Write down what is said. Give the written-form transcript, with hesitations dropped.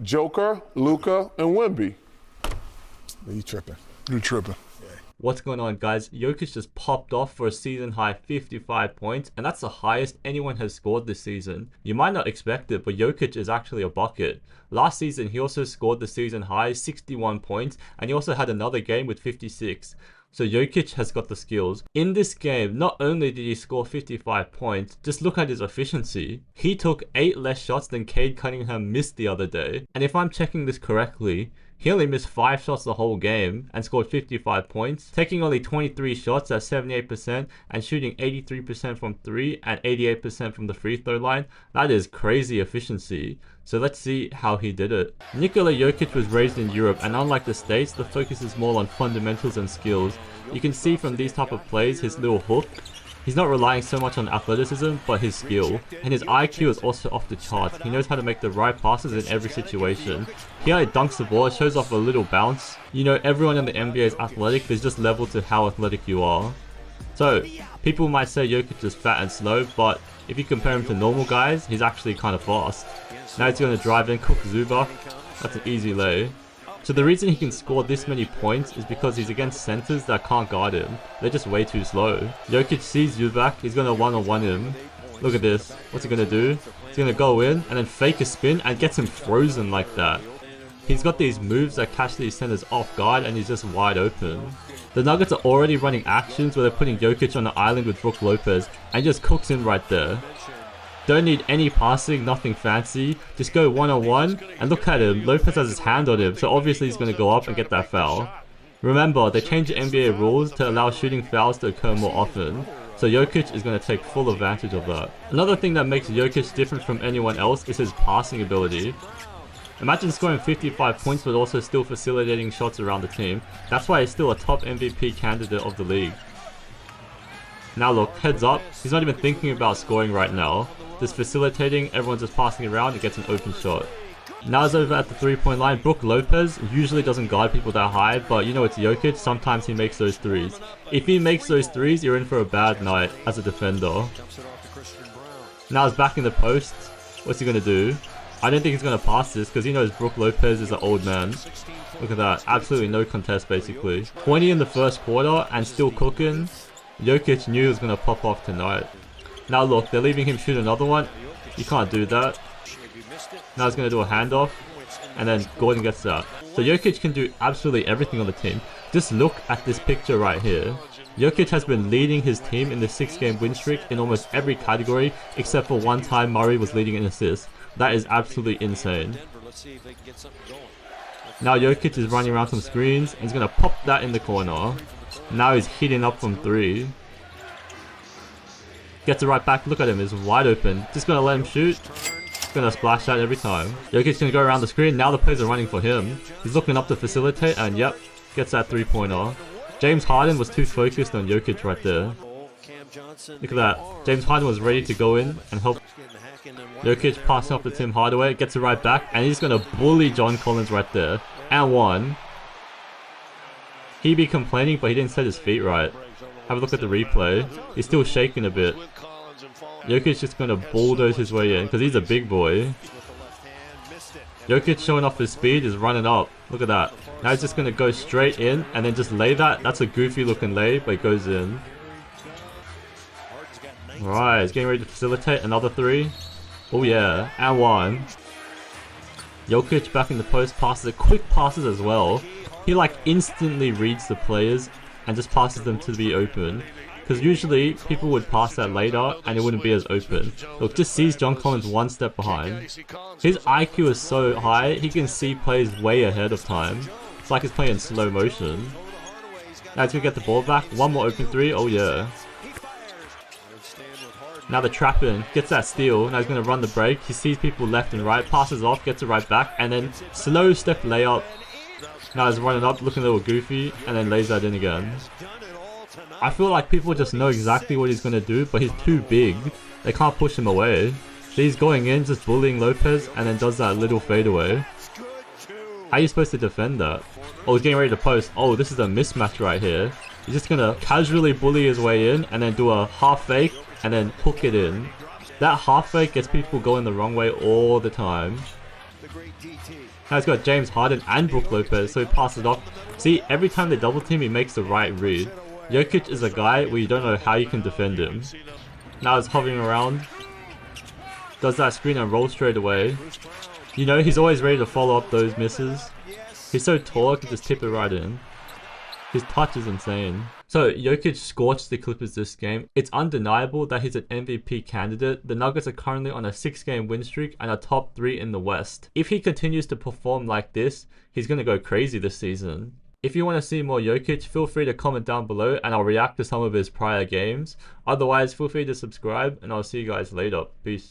Joker, Luka, and Wemby. You tripping. You tripping. What's going on, guys? Jokic just popped off for a season high 55 points, and that's the highest anyone has scored this season. You might not expect it, but Jokic is actually a bucket. Last season, he also scored the season high 61 points, and he also had another game with 56. So Jokic has got the skills. In this game, not only did he score 55 points, just look at his efficiency. He took 8 less shots than Cade Cunningham missed the other day. And if I'm checking this correctly, he only missed 5 shots the whole game and scored 55 points, taking only 23 shots at 78% and shooting 83% from 3 and 88% from the free throw line. That is crazy efficiency. So let's see how he did it. Nikola Jokic was raised in Europe, and unlike the States, the focus is more on fundamentals and skills. You can see from these type of plays his little hook. He's not relying so much on athleticism, but his skill. And his IQ is also off the charts. He knows how to make the right passes in every situation. Here he dunks the ball, shows off a little bounce. You know, everyone in the NBA is athletic, there's just level to how athletic you are. So, people might say Jokic is fat and slow, but if you compare him to normal guys, he's actually kind of fast. Now he's going to drive in, cook Zubac. That's an easy lay. So the reason he can score this many points is because he's against centers that can't guard him. They're just way too slow. Jokic sees Zubac, he's going to one-on-one him. Look at this. What's he going to do? He's going to go in and then fake a spin and gets him frozen like that. He's got these moves that catch these centers off guard and he's just wide open. The Nuggets are already running actions where they're putting Jokic on the island with Brook Lopez and he just cooks him right there. Don't need any passing, nothing fancy. Just go one-on-one and look at him. Lopez has his hand on him, so obviously he's going to go up and get that foul. Remember, they changed the NBA rules to allow shooting fouls to occur more often. So Jokic is going to take full advantage of that. Another thing that makes Jokic different from anyone else is his passing ability. Imagine scoring 55 points but also still facilitating shots around the team. That's why he's still a top MVP candidate of the league. Now look, heads up, he's not even thinking about scoring right now. Just facilitating, everyone's just passing around and gets an open shot. Now he's over at the 3-point line. Brook Lopez usually doesn't guard people that high, but you know it's Jokic, sometimes he makes those threes. If he makes those threes, you're in for a bad night as a defender. Now he's back in the post. What's he going to do? I don't think he's going to pass this because he knows Brook Lopez is an old man. Look at that, absolutely no contest basically. 20 in the first quarter and still cooking. Jokic knew he was going to pop off tonight. Now look, they're leaving him shoot another one. You can't do that. Now he's going to do a handoff. And then Gordon gets that. So Jokic can do absolutely everything on the team. Just look at this picture right here. Jokic has been leading his team in the 6-game win streak in almost every category, except for one time Murray was leading in assists. That is absolutely insane. Now Jokic is running around some screens. And he's going to pop that in the corner. Now he's hitting up from 3. Gets it right back. Look at him. He's wide open. Just going to let him shoot. Going to splash out every time. Jokic's going to go around the screen. Now the players are running for him. He's looking up to facilitate. And yep, gets that 3-pointer. James Harden was too focused on Jokic right there. Look at that. James Harden was ready to go in and help. Jokic passing off to Tim Hardaway. Gets it right back. And he's going to bully John Collins right there. And 1. He'd be complaining, but he didn't set his feet right. Have a look at the replay. He's still shaking a bit. Jokic's just going to bulldoze his way in because he's a big boy. Jokic showing off his speed is running up. Look at that. Now he's just going to go straight in and then just lay that. That's a goofy looking lay, but it goes in. Alright, he's getting ready to facilitate another 3. Oh yeah, and 1. Jokic back in the post, passes it. Quick passes as well. He like instantly reads the players and just passes them to be open. Because usually people would pass that later and it wouldn't be as open. Look, just sees John Collins 1 step behind. His IQ is so high, he can see plays way ahead of time. It's like he's playing in slow motion. Now he's going to get the ball back. 1 more open 3. Oh yeah. Now the trap in, gets that steal. Now he's going to run the break. He sees people left and right, passes off, gets it right back. And then slow step layup. Now he's running up, looking a little goofy, and then lays that in again. I feel like people just know exactly what he's going to do, but he's too big. They can't push him away. So he's going in, just bullying Lopez, and then does that little fadeaway. How are you supposed to defend that? Oh, he's getting ready to post. Oh, this is a mismatch right here. He's just going to casually bully his way in, and then do a half fake, and then hook it in. That half fake gets people going the wrong way all the time. Now he's got James Harden and Brook Lopez, so he passes it off. See, every time they double team, he makes the right read. Jokic is a guy where you don't know how you can defend him. Now he's hovering around. Does that screen and roll straight away. You know, he's always ready to follow up those misses. He's so tall, he can just tip it right in. His touch is insane. So, Jokic scorched the Clippers this game. It's undeniable that he's an MVP candidate. The Nuggets are currently on a 6-game win streak and are top 3 in the West. If he continues to perform like this, he's going to go crazy this season. If you want to see more Jokic, feel free to comment down below and I'll react to some of his prior games. Otherwise, feel free to subscribe and I'll see you guys later. Peace.